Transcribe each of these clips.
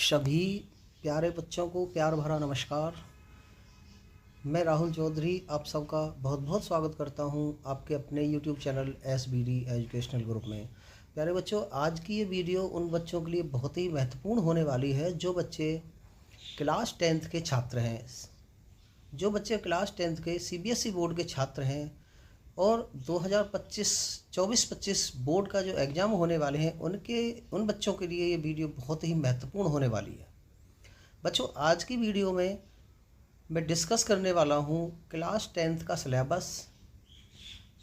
सभी प्यारे बच्चों को प्यार भरा नमस्कार। मैं राहुल चौधरी आप सबका बहुत बहुत स्वागत करता हूं आपके अपने YouTube channel SBD educational group में। प्यारे बच्चों, आज की ये वीडियो उन बच्चों के लिए बहुत ही महत्वपूर्ण होने वाली है जो बच्चे क्लास 10th के छात्र हैं। जो बच्चे क्लास 10th के CBSE बोर्ड के छात्र हैं और 2024-25 बोर्ड का जो एग्ज़ाम होने वाले हैं उन बच्चों के लिए ये वीडियो बहुत ही महत्वपूर्ण होने वाली है। बच्चों, आज की वीडियो में मैं डिस्कस करने वाला हूँ क्लास 10th का सिलेबस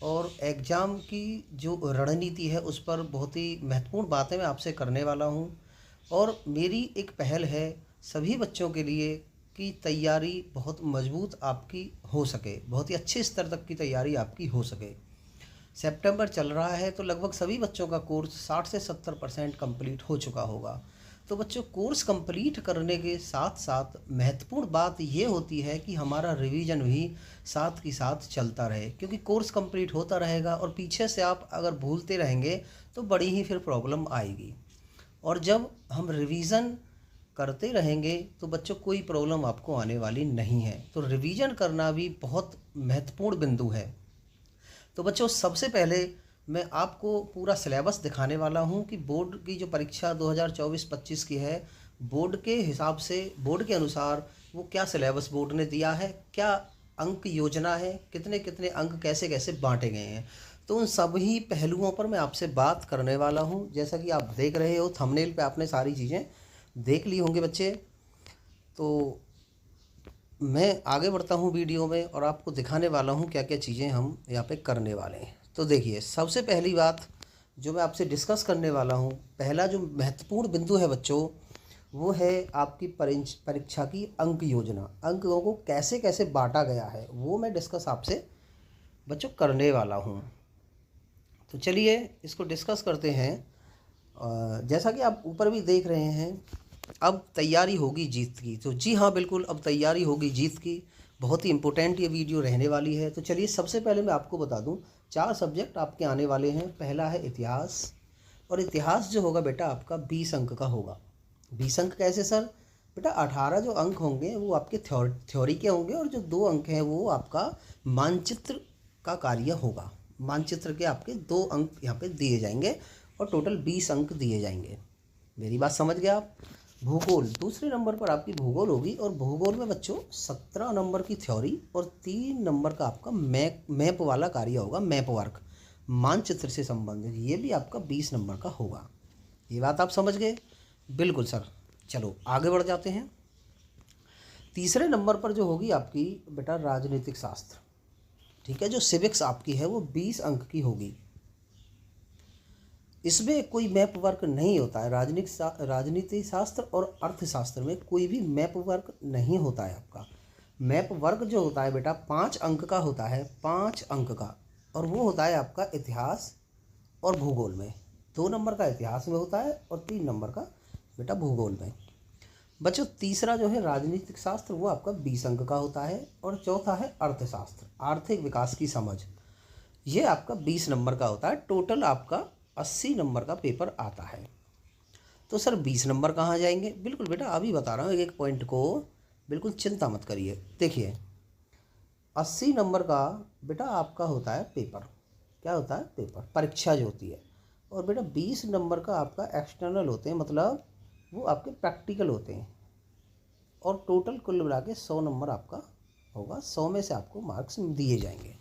और एग्ज़ाम की जो रणनीति है उस पर बहुत ही महत्वपूर्ण बातें मैं आपसे करने वाला हूँ। और मेरी एक पहल है सभी बच्चों के लिए कि तैयारी बहुत मजबूत आपकी हो सके, बहुत ही अच्छे स्तर तक की तैयारी आपकी हो सके। सितंबर चल रहा है तो लगभग सभी बच्चों का कोर्स 60 से 70% कंप्लीट हो चुका होगा। तो बच्चों, कोर्स कंप्लीट करने के साथ साथ महत्वपूर्ण बात ये होती है कि हमारा रिवीजन भी साथ के साथ चलता रहे, क्योंकि कोर्स कंप्लीट होता रहेगा और पीछे से आप अगर भूलते रहेंगे तो बड़ी ही फिर प्रॉब्लम आएगी। और जब हम रिवीजन करते रहेंगे तो बच्चों कोई प्रॉब्लम आपको आने वाली नहीं है। तो रिवीजन करना भी बहुत महत्वपूर्ण बिंदु है। तो बच्चों, सबसे पहले मैं आपको पूरा सिलेबस दिखाने वाला हूं कि बोर्ड की जो परीक्षा 2024-25 की है, बोर्ड के हिसाब से, बोर्ड के अनुसार वो क्या सिलेबस बोर्ड ने दिया है, क्या अंक योजना है, कितने कितने अंक कैसे कैसे बांटे गए हैं। तो उन सभी पहलुओं पर मैं आपसे बात करने वाला हूं। जैसा कि आप देख रहे हो थंबनेल पे आपने सारी चीज़ें देख ली होंगे बच्चे। तो मैं आगे बढ़ता हूँ वीडियो में और आपको दिखाने वाला हूँ क्या क्या चीज़ें हम यहाँ पे करने वाले हैं। तो देखिए, सबसे पहली बात जो मैं आपसे डिस्कस करने वाला हूँ, पहला जो महत्वपूर्ण बिंदु है बच्चों, वो है आपकी परीक्षा की अंक योजना। अंकों को कैसे कैसे बांटा गया है वो मैं डिस्कस आपसे बच्चों करने वाला हूँ। तो चलिए इसको डिस्कस करते हैं। जैसा कि आप ऊपर भी देख रहे हैं, अब तैयारी होगी जीत की। तो जी हाँ, बिल्कुल, अब तैयारी होगी जीत की। बहुत ही इम्पोर्टेंट ये वीडियो रहने वाली है। तो चलिए सबसे पहले मैं आपको बता दूं, 4 सब्जेक्ट आपके आने वाले हैं। पहला है इतिहास, और इतिहास जो होगा बेटा आपका 20 अंक का होगा। 20 अंक कैसे सर? बेटा 18 जो अंक होंगे वो आपके थ्योरी के होंगे और जो 2 अंक हैं वो आपका मानचित्र का कार्य होगा। मानचित्र के आपके 2 अंक यहाँ पे दिए जाएंगे और टोटल 20 अंक दिए जाएंगे। मेरी बात समझ गया आप? भूगोल दूसरे नंबर पर आपकी भूगोल होगी, और भूगोल में बच्चों 17 नंबर की थ्योरी और 3 नंबर का आपका मैप वाला कार्य होगा, मैप वर्क, मानचित्र से संबंधित। ये भी आपका 20 नंबर का होगा। ये बात आप समझ गए? बिल्कुल सर। चलो आगे बढ़ जाते हैं। तीसरे नंबर पर जो होगी आपकी बेटा राजनीतिक शास्त्र, ठीक है। जो सिविक्स आपकी है वो 20 अंक की होगी। इसमें कोई मैप वर्क नहीं होता है। राजनीति शास्त्र और अर्थशास्त्र में कोई भी मैप वर्क नहीं होता है आपका। मैप वर्क जो होता है बेटा 5 अंक का होता है, 5 अंक का, और वो होता है आपका इतिहास और भूगोल में। 2 नंबर का इतिहास में होता है और 3 नंबर का बेटा भूगोल में। बच्चों, तीसरा जो है राजनीतिक शास्त्र वो आपका 20 अंक का होता है, और चौथा है अर्थशास्त्र, आर्थिक विकास की समझ। ये आपका 20 नंबर का होता है। टोटल आपका 80 नंबर का पेपर आता है। तो सर 20 नंबर कहाँ जाएंगे? बिल्कुल बेटा, अभी बता रहा हूँ एक एक पॉइंट को, बिल्कुल चिंता मत करिए। देखिए 80 नंबर का बेटा आपका होता है पेपर। क्या होता है? पेपर, परीक्षा जो होती है। और बेटा 20 नंबर का आपका एक्सटर्नल होते हैं, मतलब वो आपके प्रैक्टिकल होते हैं। और टोटल कुल मिला के 100 नंबर आपका होगा। 100 में से आपको मार्क्स दिए जाएंगे।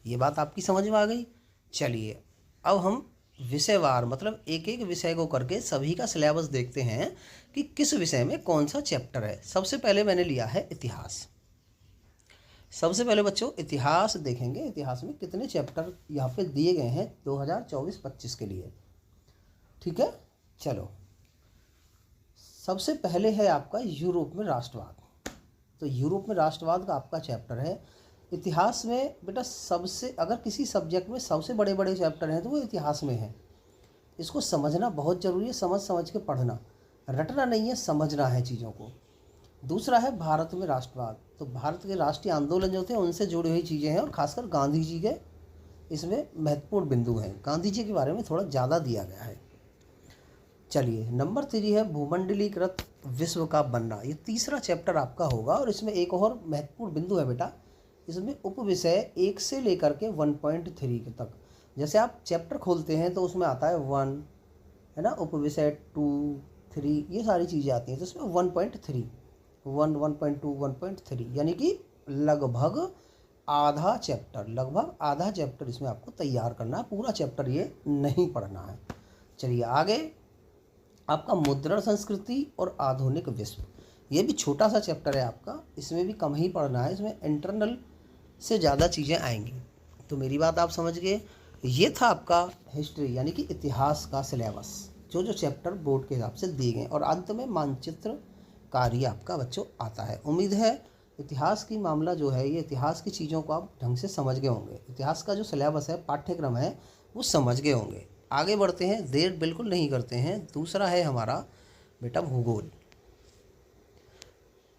ये बात आपकी समझ में आ गई? चलिए अब हम विषयवार, मतलब एक एक विषय को करके सभी का सिलेबस देखते हैं कि किस विषय में कौन सा चैप्टर है। सबसे पहले मैंने लिया है इतिहास। सबसे पहले बच्चों इतिहास देखेंगे। इतिहास में कितने चैप्टर यहाँ पे दिए गए हैं 2024-25 के लिए, ठीक है। चलो सबसे पहले है आपका यूरोप में राष्ट्रवाद। तो यूरोप में राष्ट्रवाद का आपका चैप्टर है। इतिहास में बेटा सबसे, अगर किसी सब्जेक्ट में सबसे बड़े बड़े चैप्टर हैं तो वो इतिहास में है। इसको समझना बहुत ज़रूरी है, समझ समझ के पढ़ना, रटना नहीं है, समझना है चीज़ों को। दूसरा है भारत में राष्ट्रवाद। तो भारत के राष्ट्रीय आंदोलन जो थे उनसे जुड़ी हुई चीज़ें हैं, और खासकर गांधी जी के इसमें महत्वपूर्ण बिंदु हैं। गांधी जी के बारे में थोड़ा ज़्यादा दिया गया है। चलिए, नंबर 3 है भूमंडलीकृत विश्व का बनना। ये तीसरा चैप्टर आपका होगा और इसमें एक और महत्वपूर्ण बिंदु है बेटा, इसमें उपविषय 1 से लेकर के 1.3 तक। जैसे आप चैप्टर खोलते हैं तो उसमें आता है 1, है ना, उपविषय 2, 3, ये सारी चीज़ें आती हैं। तो इसमें 1.3, 1, 1.2, 1.3 यानी कि लगभग आधा चैप्टर इसमें आपको तैयार करना है। पूरा चैप्टर ये नहीं पढ़ना है। चलिए आगे, आपका मुद्रण संस्कृति और आधुनिक विश्व, ये भी छोटा सा चैप्टर है आपका, इसमें भी कम ही पढ़ना है, इसमें इंटरनल से ज़्यादा चीज़ें आएंगी। तो मेरी बात आप समझ गए। ये था आपका हिस्ट्री यानी कि इतिहास का सिलेबस, जो चैप्टर बोर्ड के हिसाब से दिए गए, और अंत में मानचित्र कार्य आपका बच्चों आता है। उम्मीद है इतिहास की मामला जो है, ये इतिहास की चीज़ों को आप ढंग से समझ गए होंगे। इतिहास का जो सिलेबस है, पाठ्यक्रम है, वो समझ गए होंगे। आगे बढ़ते हैं, देर बिल्कुल नहीं करते हैं। दूसरा है हमारा बेटा भूगोल।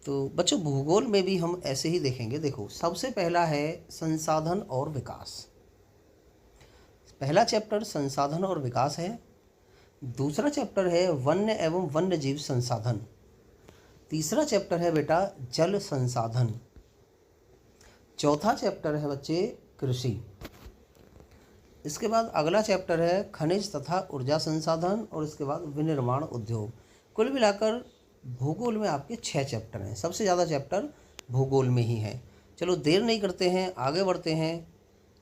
तो बच्चों भूगोल में भी हम ऐसे ही देखेंगे। देखो, सबसे पहला है संसाधन और विकास। पहला चैप्टर संसाधन और विकास है। दूसरा चैप्टर है वन्य एवं वन्य जीव संसाधन। तीसरा चैप्टर है बेटा जल संसाधन। चौथा चैप्टर है बच्चे कृषि। इसके बाद अगला चैप्टर है खनिज तथा ऊर्जा संसाधन, और इसके बाद विनिर्माण उद्योग। कुल मिलाकर भूगोल में आपके 6 चैप्टर हैं। सबसे ज़्यादा चैप्टर भूगोल में ही है। चलो देर नहीं करते हैं, आगे बढ़ते हैं।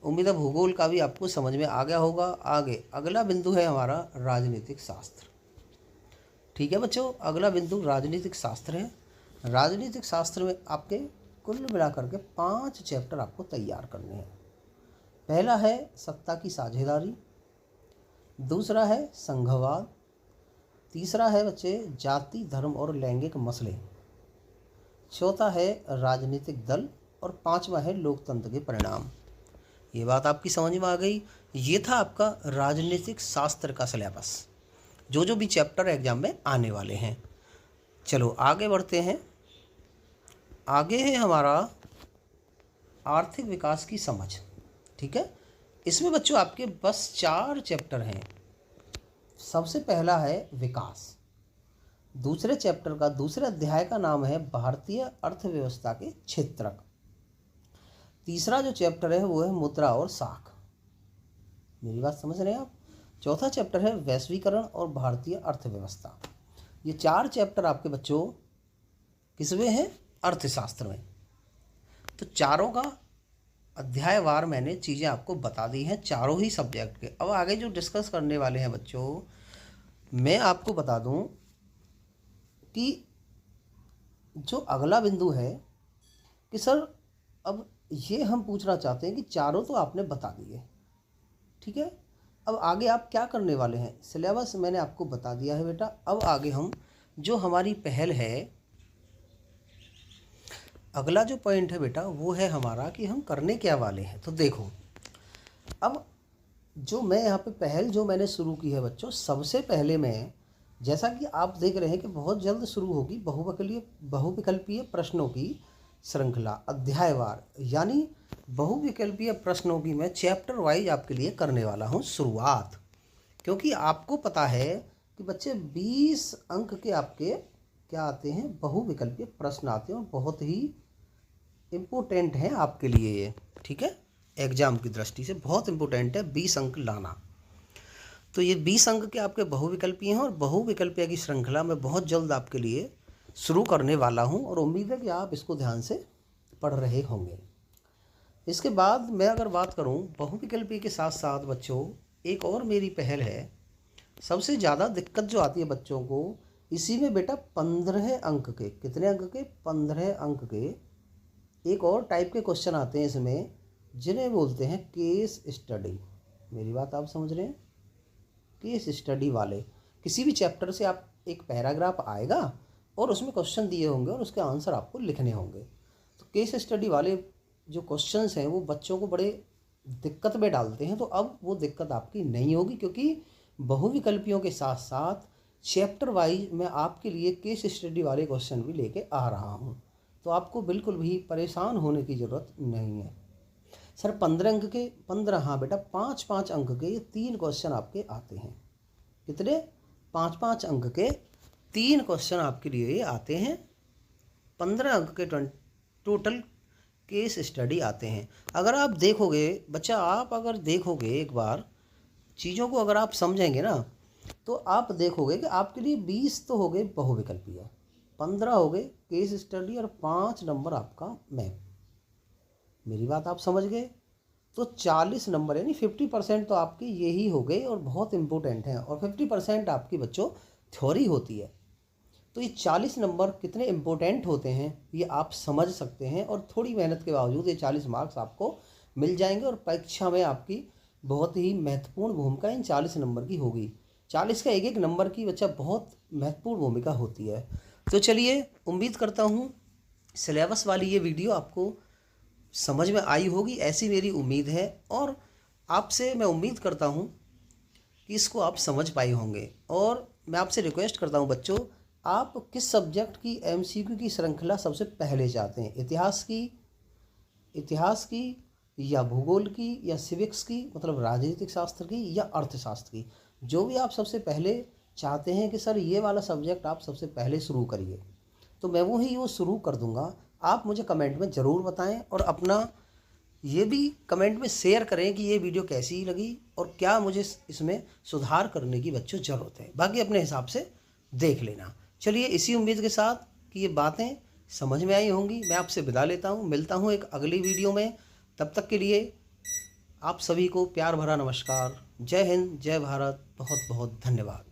उम्मीद है भूगोल का भी आपको समझ में आ गया होगा। आगे अगला बिंदु है हमारा राजनीतिक शास्त्र। ठीक है बच्चों, अगला बिंदु राजनीतिक शास्त्र है। राजनीतिक शास्त्र में आपके कुल मिलाकर के 5 चैप्टर आपको तैयार करने हैं। पहला है सत्ता की साझेदारी, दूसरा है संघवाद, तीसरा है बच्चे जाति धर्म और लैंगिक मसले, चौथा है राजनीतिक दल, और 5वां है लोकतंत्र के परिणाम। ये बात आपकी समझ में आ गई। ये था आपका राजनीतिक शास्त्र का सिलेबस, जो भी चैप्टर एग्जाम में आने वाले हैं। चलो आगे बढ़ते हैं। आगे है हमारा आर्थिक विकास की समझ। ठीक है, इसमें बच्चों आपके बस 4 चैप्टर हैं। सबसे पहला है विकास। दूसरे चैप्टर का दूसरे अध्याय का नाम है भारतीय अर्थव्यवस्था के क्षेत्रक। तीसरा जो चैप्टर है वो है मुद्रा और साख। मेरी बात समझ रहे हैं आप। चौथा चैप्टर है वैश्वीकरण और भारतीय अर्थव्यवस्था। ये 4 चैप्टर आपके बच्चों किसमें हैं? अर्थशास्त्र में। तो चारों का अध्यायवार मैंने चीज़ें आपको बता दी हैं, चारों ही सब्जेक्ट के। अब आगे जो डिस्कस करने वाले हैं बच्चों, मैं आपको बता दूं कि जो अगला बिंदु है कि सर अब ये हम पूछना चाहते हैं कि चारों तो आपने बता दिए, ठीक है, अब आगे आप क्या करने वाले हैं? सिलेबस मैंने आपको बता दिया है बेटा। अब आगे हम जो हमारी पहल है, अगला जो पॉइंट है बेटा वो है हमारा कि हम करने क्या वाले हैं। तो देखो, अब जो मैं यहाँ पे पहल जो मैंने शुरू की है बच्चों, सबसे पहले मैं, जैसा कि आप देख रहे हैं कि बहुत जल्द शुरू होगी बहुविकल्पीय प्रश्नों की श्रृंखला अध्यायवार, यानी बहुविकल्पीय प्रश्नों की मैं चैप्टर वाइज आपके लिए करने वाला हूँ शुरुआत। क्योंकि आपको पता है कि बच्चे 20 अंक के आपके क्या आते हैं, बहुविकल्पीय प्रश्न आते हैं, और बहुत ही इम्पोर्टेंट हैं आपके लिए ये, ठीक है, एग्जाम की दृष्टि से बहुत इम्पोर्टेंट है 20 अंक लाना। तो ये 20 अंक के आपके बहुविकल्पीय हैं, और बहुविकल्पीय की श्रृंखला मैं बहुत जल्द आपके लिए शुरू करने वाला हूँ, और उम्मीद है कि आप इसको ध्यान से पढ़ रहे होंगे। इसके बाद मैं अगर बात करूँ बहुविकल्पीय के साथ साथ बच्चों, एक और मेरी पहल है। सबसे ज़्यादा दिक्कत जो आती है बच्चों को इसी में बेटा 15 अंक के, कितने अंक के? 15 अंक के एक और टाइप के क्वेश्चन आते हैं इसमें, जिन्हें बोलते हैं केस स्टडी। मेरी बात आप समझ रहे हैं? केस स्टडी वाले, किसी भी चैप्टर से आप एक पैराग्राफ आएगा और उसमें क्वेश्चन दिए होंगे और उसके आंसर आपको लिखने होंगे। तो केस स्टडी वाले जो क्वेश्चंस हैं वो बच्चों को बड़े दिक्कत में डालते हैं। तो अब वो दिक्कत आपकी नहीं होगी, क्योंकि बहुविकल्पियों के साथ साथ चैप्टर वाइज मैं आपके लिए केस स्टडी वाले क्वेश्चन भी लेके आ रहा हूँ। तो आपको बिल्कुल भी परेशान होने की ज़रूरत नहीं है। सर 15 अंक के 15, हाँ बेटा 5-5 अंक के ये 3 क्वेश्चन आपके आते हैं। कितने? 5-5 अंक के 3 क्वेश्चन आपके लिए आते हैं। 15 अंक के टोटल केस स्टडी आते हैं। अगर आप देखोगे बच्चा, आप अगर देखोगे एक बार चीज़ों को अगर आप समझेंगे ना, तो आप देखोगे कि आपके लिए 20 तो हो गए बहुविकल्पीय, 15 हो गए केस स्टडी और 5 नंबर आपका मैथ। मेरी बात आप समझ गए? तो 40 नंबर यानी 50% तो आपके यही हो गए और बहुत इम्पोर्टेंट हैं। और 50% आपकी बच्चों थ्योरी होती है। तो ये 40 नंबर कितने इम्पोर्टेंट होते हैं ये आप समझ सकते हैं। और थोड़ी मेहनत के बावजूद ये 40 मार्क्स आपको मिल जाएंगे और परीक्षा में आपकी बहुत ही महत्वपूर्ण भूमिका इन 40 नंबर की होगी। 40 का एक नंबर की बच्चा बहुत महत्वपूर्ण भूमिका होती है। तो चलिए, उम्मीद करता हूँ सिलेबस वाली ये वीडियो आपको समझ में आई होगी, ऐसी मेरी उम्मीद है। और आपसे मैं उम्मीद करता हूँ कि इसको आप समझ पाए होंगे। और मैं आपसे रिक्वेस्ट करता हूँ बच्चों, आप किस सब्जेक्ट की एमसीक्यू की श्रृंखला सबसे पहले चाहते हैं? इतिहास की या भूगोल की या सिविक्स की, मतलब राजनीतिक शास्त्र की, या अर्थशास्त्र की? जो भी आप सबसे पहले चाहते हैं कि सर ये वाला सब्जेक्ट आप सबसे पहले शुरू करिए, तो मैं वो शुरू कर दूंगा। आप मुझे कमेंट में ज़रूर बताएं और अपना ये भी कमेंट में शेयर करें कि ये वीडियो कैसी लगी और क्या मुझे इसमें सुधार करने की बच्चों ज़रूरत है। बाकी अपने हिसाब से देख लेना। चलिए, इसी उम्मीद के साथ कि ये बातें समझ में आई होंगी, मैं आपसे विदा लेता हूँ। मिलता हूँ एक अगली वीडियो में। तब तक के लिए आप सभी को प्यार भरा नमस्कार। जय हिंद, जय भारत, बहुत बहुत धन्यवाद।